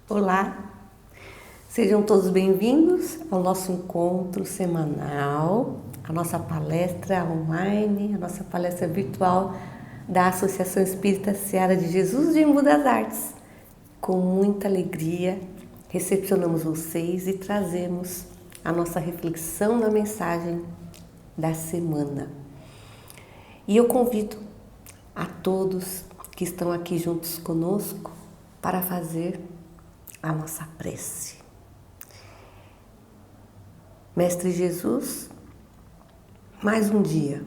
Olá, sejam todos bem-vindos ao nosso encontro semanal, a nossa palestra online, a nossa palestra virtual da Associação Espírita Seara de Jesus de Embu das Artes. Com muita alegria, recepcionamos vocês e trazemos a nossa reflexão da mensagem da semana. E eu convido a todos que estão aqui juntos conosco para fazer a nossa prece. Mestre Jesus, mais um dia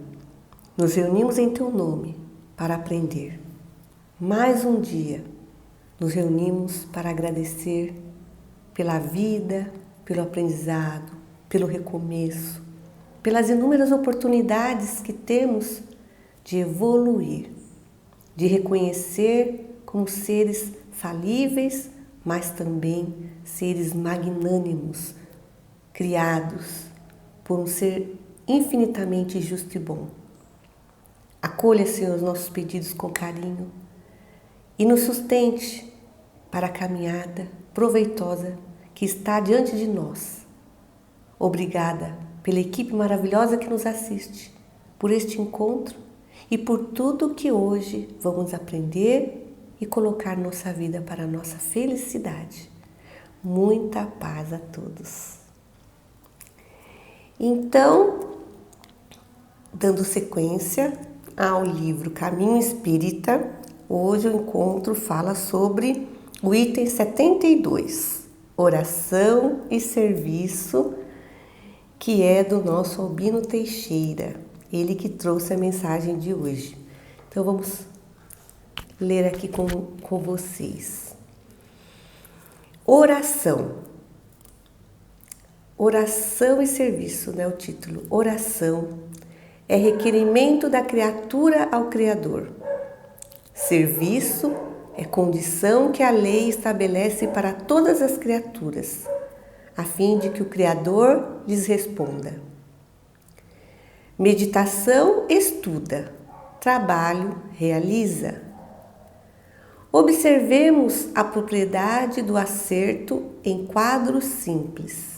nos reunimos em Teu nome para aprender. Mais um dia nos reunimos para agradecer pela vida, pelo aprendizado, pelo recomeço, pelas inúmeras oportunidades que temos de evoluir, de reconhecer como seres falíveis, mas também seres magnânimos, criados por um ser infinitamente justo e bom. Acolha, Senhor, os nossos pedidos com carinho e nos sustente para a caminhada proveitosa que está diante de nós. Obrigada pela equipe maravilhosa que nos assiste, por este encontro e por tudo que hoje vamos aprender e colocar nossa vida para a nossa felicidade. Muita paz a todos. Então, dando sequência ao livro Caminho Espírita, hoje o encontro fala sobre o item 72, Oração e Serviço, que é do nosso Albino Teixeira, ele que trouxe a mensagem de hoje. Então vamos ler aqui com vocês. Oração. Oração e serviço, né? O título. Oração é requerimento da criatura ao Criador. Serviço é condição que a lei estabelece para todas as criaturas, a fim de que o Criador lhes responda. Meditação estuda, trabalho realiza. Observemos a propriedade do acerto em quadros simples.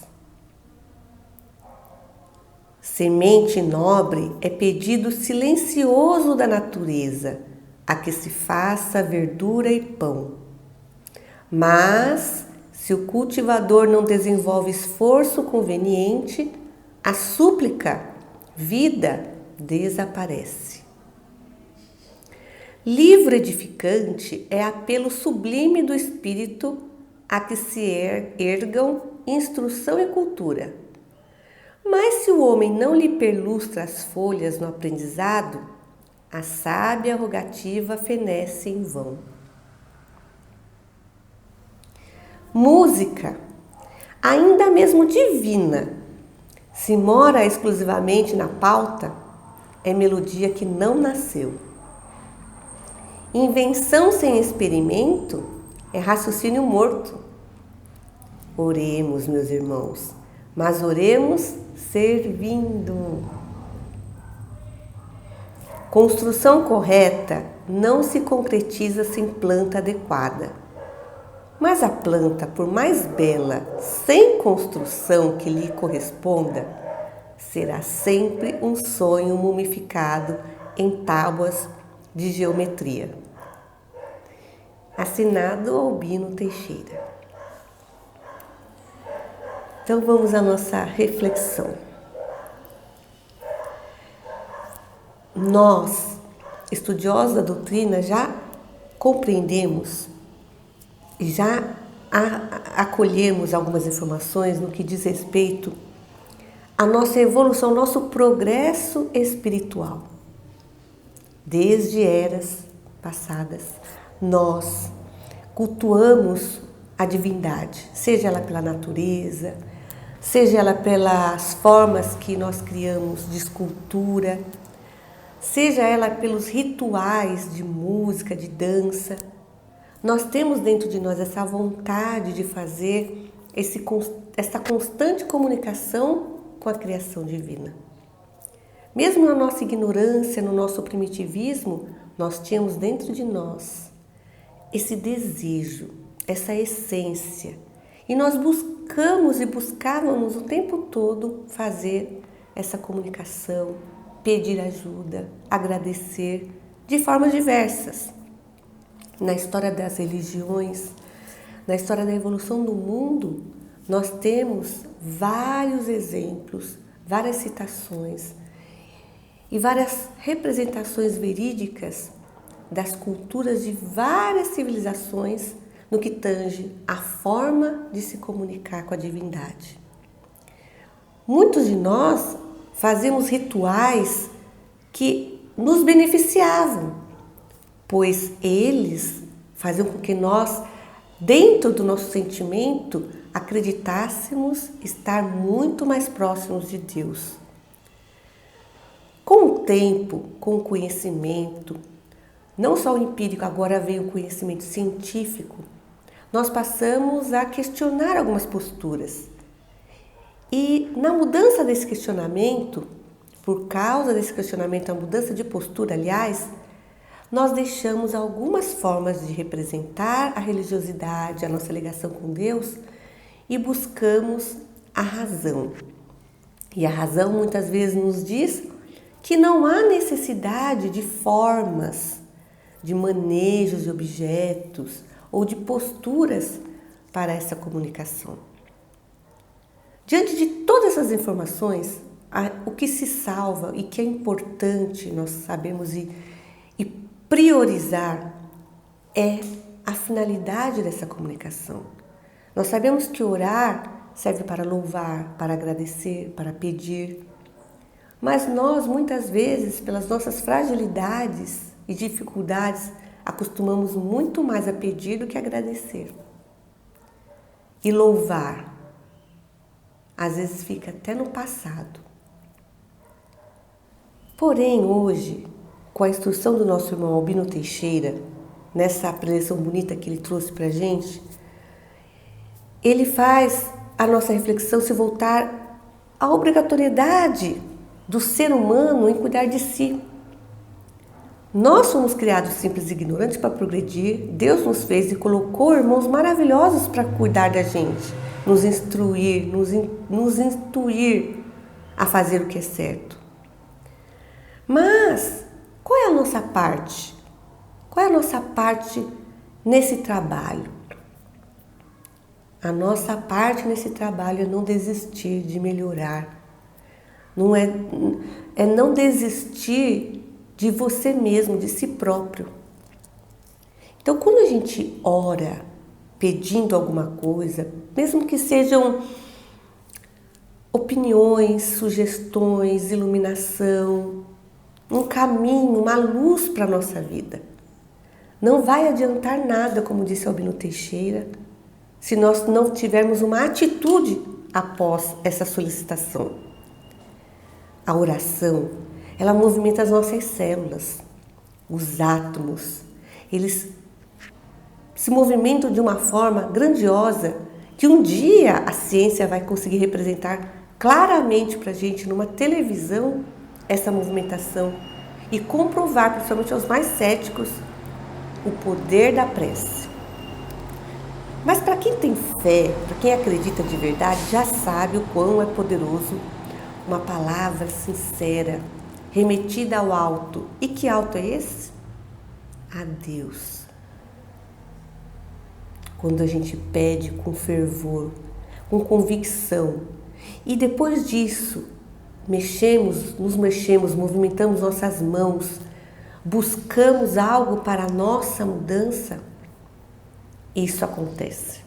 Semente nobre é pedido silencioso da natureza, a que se faça verdura e pão. Mas, se o cultivador não desenvolve esforço conveniente, a súplica, vida, desaparece. Livro edificante é apelo sublime do espírito a que se ergam instrução e cultura. Mas se o homem não lhe perlustra as folhas no aprendizado, a sábia rogativa fenece em vão. Música, ainda mesmo divina, se mora exclusivamente na pauta, é melodia que não nasceu. Invenção sem experimento é raciocínio morto. Oremos, meus irmãos, mas oremos servindo. Construção correta não se concretiza sem planta adequada. Mas a planta, por mais bela, sem construção que lhe corresponda, será sempre um sonho mumificado em tábuas de geometria. Assinado Albino Teixeira. Então vamos à nossa reflexão. Nós, estudiosos da doutrina, já compreendemos e já acolhemos algumas informações no que diz respeito à nossa evolução, nosso progresso espiritual. Desde eras passadas, nós cultuamos a divindade, seja ela pela natureza, seja ela pelas formas que nós criamos de escultura, seja ela pelos rituais de música, de dança. Nós temos dentro de nós essa vontade de fazer essa constante comunicação com a criação divina. Mesmo na nossa ignorância, no nosso primitivismo, nós tínhamos dentro de nós esse desejo, essa essência. E nós buscamos e buscávamos o tempo todo fazer essa comunicação, pedir ajuda, agradecer de formas diversas. Na história das religiões, na história da evolução do mundo, nós temos vários exemplos, várias citações e várias representações verídicas das culturas de várias civilizações no que tange a forma de se comunicar com a divindade. Muitos de nós fazemos rituais que nos beneficiavam, pois eles faziam com que nós, dentro do nosso sentimento, acreditássemos estar muito mais próximos de Deus. Com o tempo, com o conhecimento, não só o empírico, agora veio o conhecimento científico, nós passamos a questionar algumas posturas. E na mudança desse questionamento, por causa desse questionamento, a mudança de postura, aliás, nós deixamos algumas formas de representar a religiosidade, a nossa ligação com Deus e buscamos a razão. E a razão muitas vezes nos diz que não há necessidade de formas, de manejos de objetos ou de posturas para essa comunicação. Diante de todas essas informações, o que se salva e que é importante nós sabemos e priorizar é a finalidade dessa comunicação. Nós sabemos que orar serve para louvar, para agradecer, para pedir, mas nós muitas vezes, pelas nossas fragilidades e dificuldades, acostumamos muito mais a pedir do que a agradecer. E louvar, às vezes fica até no passado. Porém, hoje, com a instrução do nosso irmão Albino Teixeira, nessa preleção bonita que ele trouxe para a gente, ele faz a nossa reflexão se voltar à obrigatoriedade do ser humano em cuidar de si. Nós somos criados simples e ignorantes para progredir. Deus nos fez e colocou irmãos maravilhosos para cuidar da gente, nos instruir, nos instruir a fazer o que é certo. Mas qual é a nossa parte? Qual é a nossa parte nesse trabalho? A nossa parte nesse trabalho é não desistir de melhorar. É não desistir de você mesmo, de si próprio. Então, quando a gente ora pedindo alguma coisa, mesmo que sejam opiniões, sugestões, iluminação, um caminho, uma luz para a nossa vida, não vai adiantar nada, como disse Albino Teixeira, se nós não tivermos uma atitude após essa solicitação. A oração, ela movimenta as nossas células, os átomos. Eles se movimentam de uma forma grandiosa que um dia a ciência vai conseguir representar claramente para a gente numa televisão essa movimentação e comprovar, principalmente aos mais céticos, o poder da prece. Mas para quem tem fé, para quem acredita de verdade, já sabe o quão é poderoso uma palavra sincera, remetida ao alto. E que alto é esse? A Deus. Quando a gente pede com fervor, com convicção, e depois disso nos mexemos, movimentamos nossas mãos, buscamos algo para a nossa mudança, isso acontece.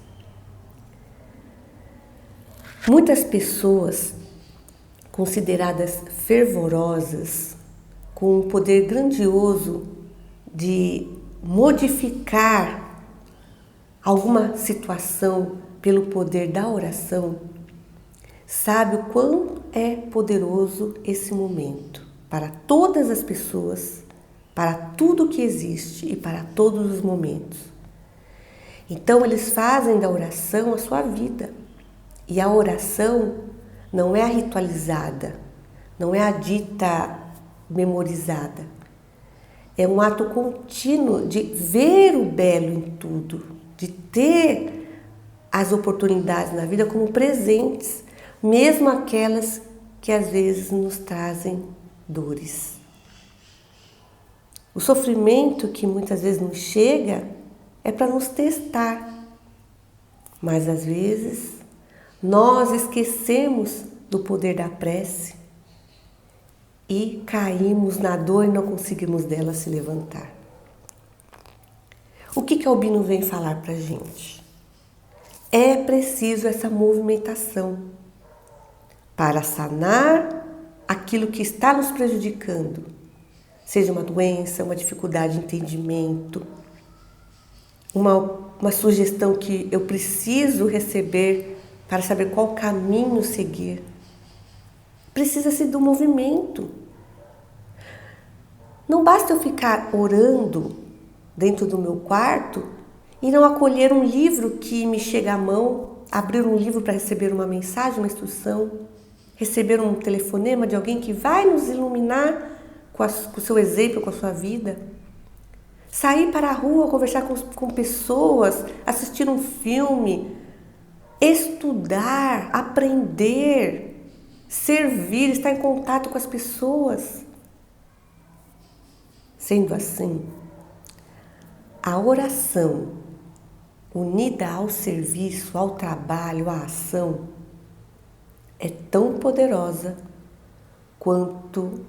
Muitas pessoas consideradas fervorosas, com um poder grandioso de modificar alguma situação pelo poder da oração, sabe o quão é poderoso esse momento para todas as pessoas, para tudo que existe e para todos os momentos. Então eles fazem da oração a sua vida. E a oração não é a ritualizada, não é a dita memorizada. É um ato contínuo de ver o belo em tudo, de de ter as oportunidades na vida como presentes, mesmo aquelas que às vezes nos trazem dores. O sofrimento que muitas vezes nos chega é para nos testar, mas às vezes nós esquecemos do poder da prece e caímos na dor e não conseguimos dela se levantar. O que Albino vem falar para a gente? É preciso essa movimentação para sanar aquilo que está nos prejudicando, seja uma doença, uma dificuldade de entendimento, uma sugestão que eu preciso receber para saber qual caminho seguir. Precisa-se do movimento. Não basta eu ficar orando dentro do meu quarto e não acolher um livro que me chega à mão, abrir um livro para receber uma mensagem, uma instrução, receber um telefonema de alguém que vai nos iluminar com o seu exemplo, com a sua vida. Sair para a rua, conversar com pessoas, assistir um filme, estudar, aprender, servir, estar em contato com as pessoas. Sendo assim, a oração unida ao serviço, ao trabalho, à ação, é tão poderosa quanto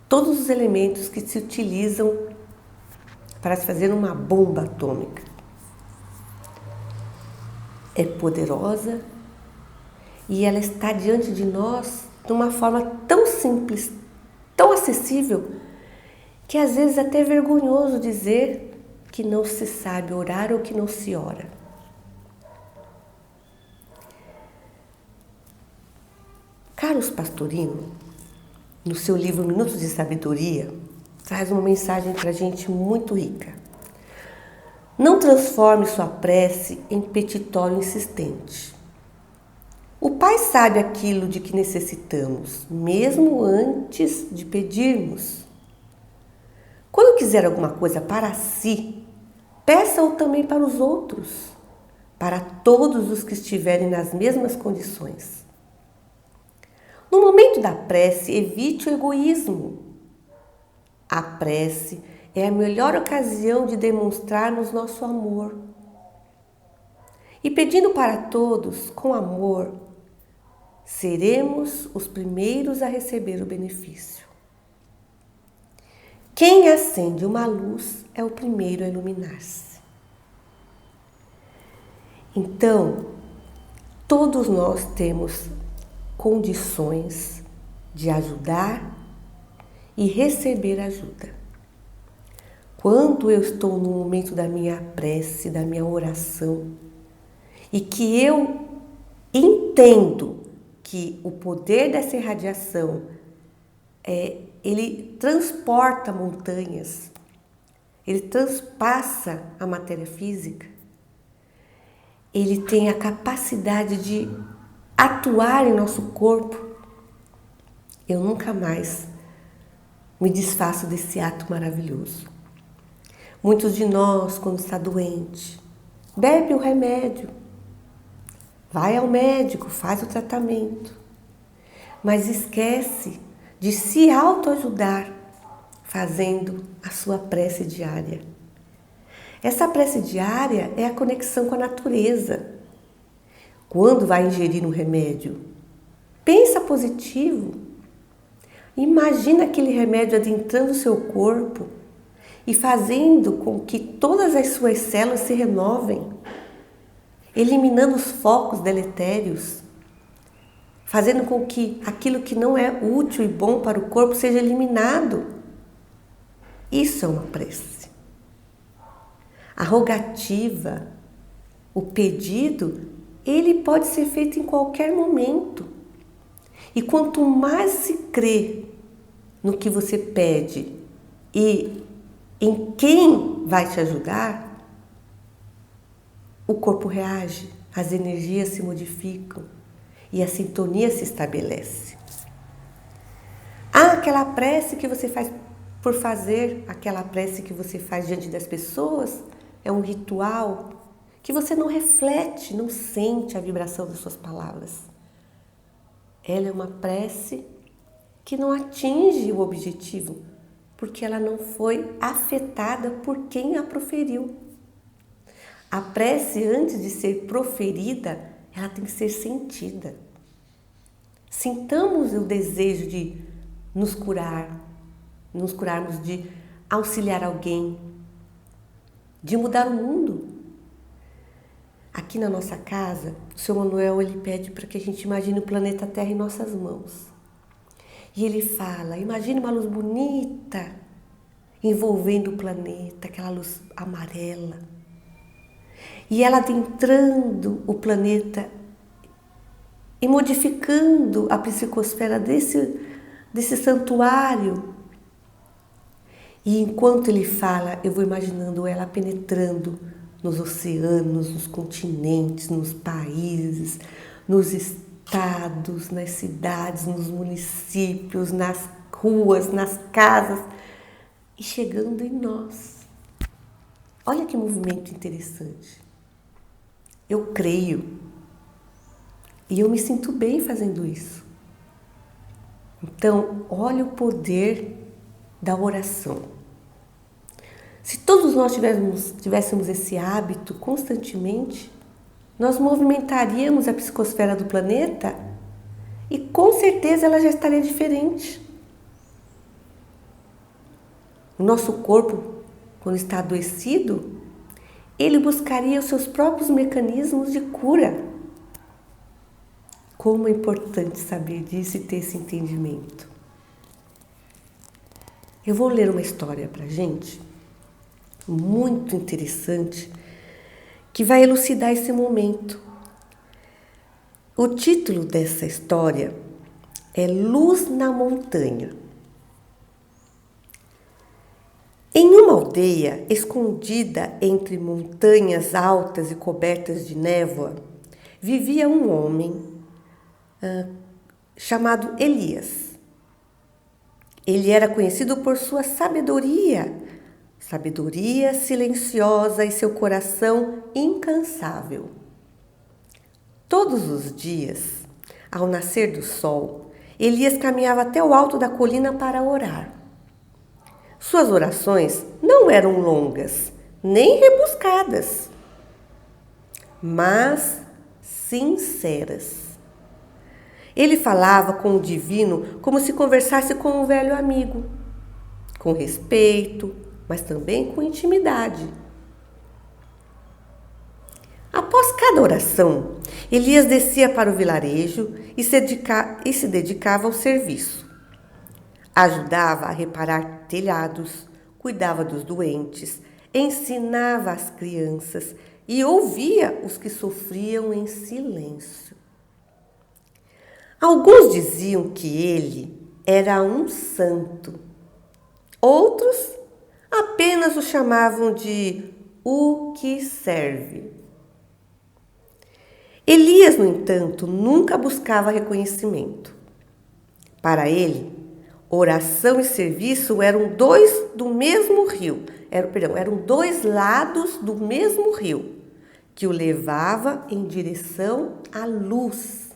todos os elementos que se utilizam para se fazer uma bomba atômica. É poderosa e ela está diante de nós de uma forma tão simples, tão acessível, que às vezes é até vergonhoso dizer que não se sabe orar ou que não se ora. Carlos Pastorino, no seu livro Minutos de Sabedoria, traz uma mensagem para a gente muito rica. Não transforme sua prece em petitório insistente. O Pai sabe aquilo de que necessitamos, mesmo antes de pedirmos. Quando quiser alguma coisa para si, peça-o também para os outros, para todos os que estiverem nas mesmas condições. No momento da prece, evite o egoísmo. A prece é a melhor ocasião de demonstrarmos nosso amor. E pedindo para todos, com amor, seremos os primeiros a receber o benefício. Quem acende uma luz é o primeiro a iluminar-se. Então, todos nós temos condições de ajudar e receber ajuda. Quando eu estou no momento da minha prece, da minha oração, e que eu entendo que o poder dessa irradiação ele transporta montanhas, ele transpassa a matéria física, ele tem a capacidade de atuar em nosso corpo, eu nunca mais me desfaço desse ato maravilhoso. Muitos de nós, quando está doente, bebe o remédio, vai ao médico, faz o tratamento, mas esquece de se autoajudar fazendo a sua prece diária. Essa prece diária é a conexão com a natureza. Quando vai ingerir um remédio, pensa positivo. Imagina aquele remédio adentrando o seu corpo e fazendo com que todas as suas células se renovem, eliminando os focos deletérios, fazendo com que aquilo que não é útil e bom para o corpo seja eliminado. Isso é uma prece. A rogativa, o pedido, ele pode ser feito em qualquer momento. E quanto mais se crê no que você pede e em quem vai te ajudar, o corpo reage, as energias se modificam e a sintonia se estabelece. Aquela prece que você faz por fazer, aquela prece que você faz diante das pessoas, é um ritual que você não reflete, não sente a vibração das suas palavras. Ela é uma prece que não atinge o objetivo, porque ela não foi afetada por quem a proferiu. A prece, antes de ser proferida, ela tem que ser sentida. Sintamos o desejo de nos curarmos, de auxiliar alguém, de mudar o mundo. Aqui na nossa casa, o Sr. Manuel ele pede para que a gente imagine o planeta Terra em nossas mãos. E ele fala, imagine uma luz bonita envolvendo o planeta, aquela luz amarela. E ela adentrando o planeta e modificando a psicosfera desse santuário. E enquanto ele fala, eu vou imaginando ela penetrando nos oceanos, nos continentes, nos países, nos estados, nas cidades, nos municípios, nas ruas, nas casas e chegando em nós. Olha que movimento interessante. Eu creio e eu me sinto bem fazendo isso. Então, olha o poder da oração. Se todos nós tivéssemos esse hábito constantemente, nós movimentaríamos a psicosfera do planeta e com certeza ela já estaria diferente. O nosso corpo, quando está adoecido, ele buscaria os seus próprios mecanismos de cura. Como é importante saber disso e ter esse entendimento. Eu vou ler uma história para a gente, muito interessante, que vai elucidar esse momento. O título dessa história é Luz na Montanha. Em uma aldeia escondida entre montanhas altas e cobertas de névoa, vivia um homem chamado Elias. Ele era conhecido por sua sabedoria silenciosa e seu coração incansável. Todos os dias, ao nascer do sol, Elias caminhava até o alto da colina para orar. Suas orações não eram longas, nem rebuscadas, mas sinceras. Ele falava com o divino como se conversasse com um velho amigo, com respeito, mas também com intimidade. Após cada oração, Elias descia para o vilarejo e se dedicava ao serviço. Ajudava a reparar telhados, cuidava dos doentes, ensinava as crianças e ouvia os que sofriam em silêncio. Alguns diziam que ele era um santo. Outros apenas o chamavam de o que serve. Elias, no entanto, nunca buscava reconhecimento. Para ele, oração e serviço eram dois lados do mesmo rio, que o levava em direção à luz.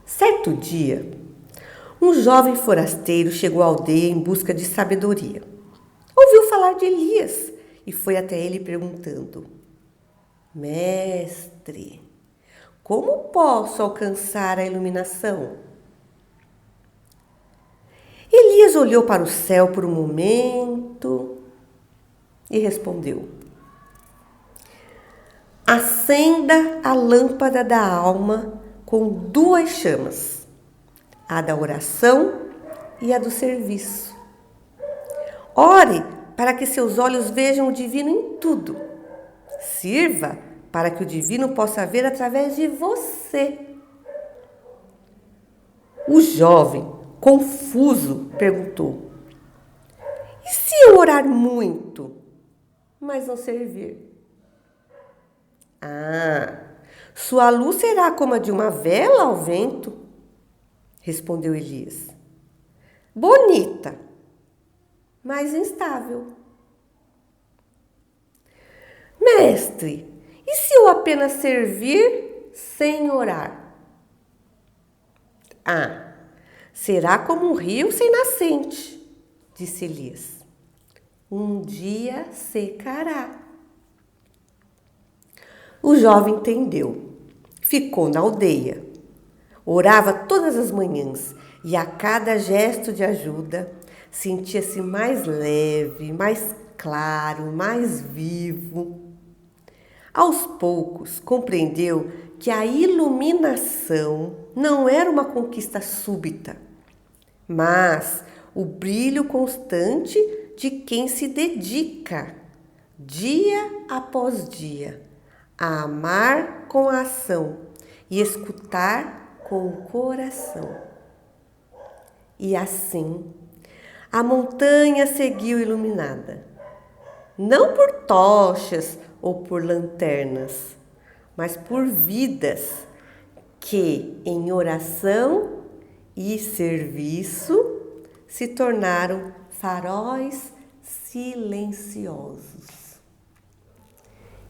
Certo dia, um jovem forasteiro chegou à aldeia em busca de sabedoria. Ouviu falar de Elias e foi até ele perguntando: Mestre, como posso alcançar a iluminação? Elias olhou para o céu por um momento e respondeu: acenda a lâmpada da alma com duas chamas, a da oração e a do serviço. Ore para que seus olhos vejam o divino em tudo. Sirva para que o divino possa ver através de você. O jovem, confuso, perguntou: e se eu orar muito, mas não servir? Sua luz será como a de uma vela ao vento, respondeu Elias. Bonita, mas instável. Mestre, e se eu apenas servir sem orar? Ah, será como um rio sem nascente, disse Elias. Um dia secará. O jovem entendeu. Ficou na aldeia. Orava todas as manhãs e a cada gesto de ajuda sentia-se mais leve, mais claro, mais vivo. Aos poucos compreendeu que a iluminação não era uma conquista súbita, mas o brilho constante de quem se dedica, dia após dia, a amar com a ação e escutar com o coração. E assim, a montanha seguiu iluminada, não por tochas ou por lanternas, mas por vidas que, em oração e serviço, se tornaram faróis silenciosos.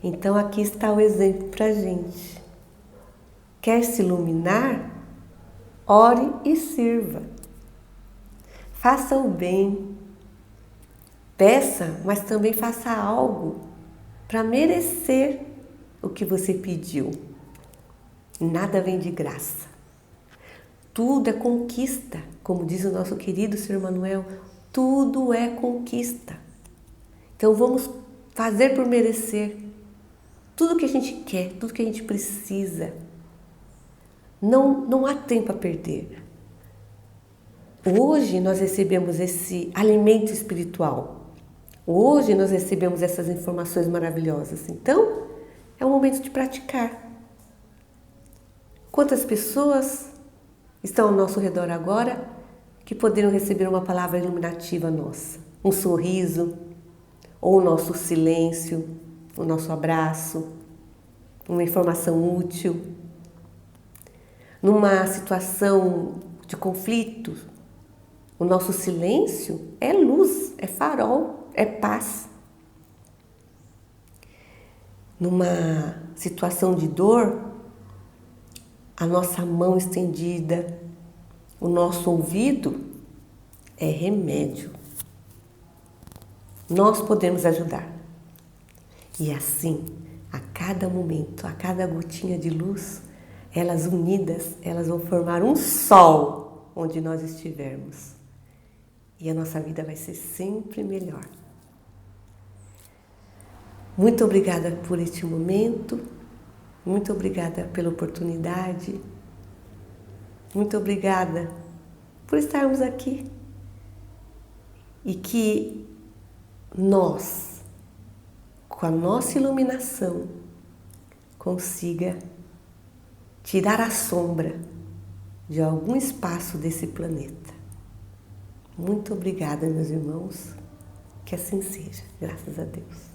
Então aqui está o exemplo para a gente. Quer se iluminar? Ore e sirva. Faça o bem. Peça, mas também faça algo para merecer o que você pediu. Nada vem de graça. Tudo é conquista, como diz o nosso querido Sr. Manuel, tudo é conquista. Então vamos fazer por merecer tudo que a gente quer, tudo que a gente precisa. Não há tempo a perder. Hoje nós recebemos esse alimento espiritual. Hoje nós recebemos essas informações maravilhosas. Então, é o momento de praticar. Quantas pessoas estão ao nosso redor agora que poderiam receber uma palavra iluminativa nossa? Um sorriso, ou o nosso silêncio, o nosso abraço, uma informação útil. Numa situação de conflito, o nosso silêncio é luz, é farol, é paz. Numa situação de dor, a nossa mão estendida, o nosso ouvido é remédio. Nós podemos ajudar. E assim, a cada momento, a cada gotinha de luz, elas unidas, elas vão formar um sol onde nós estivermos. E a nossa vida vai ser sempre melhor. Muito obrigada por este momento. Muito obrigada pela oportunidade. Muito obrigada por estarmos aqui. E que nós, com a nossa iluminação, consiga tirar a sombra de algum espaço desse planeta. Muito obrigada, meus irmãos. Que assim seja. Graças a Deus.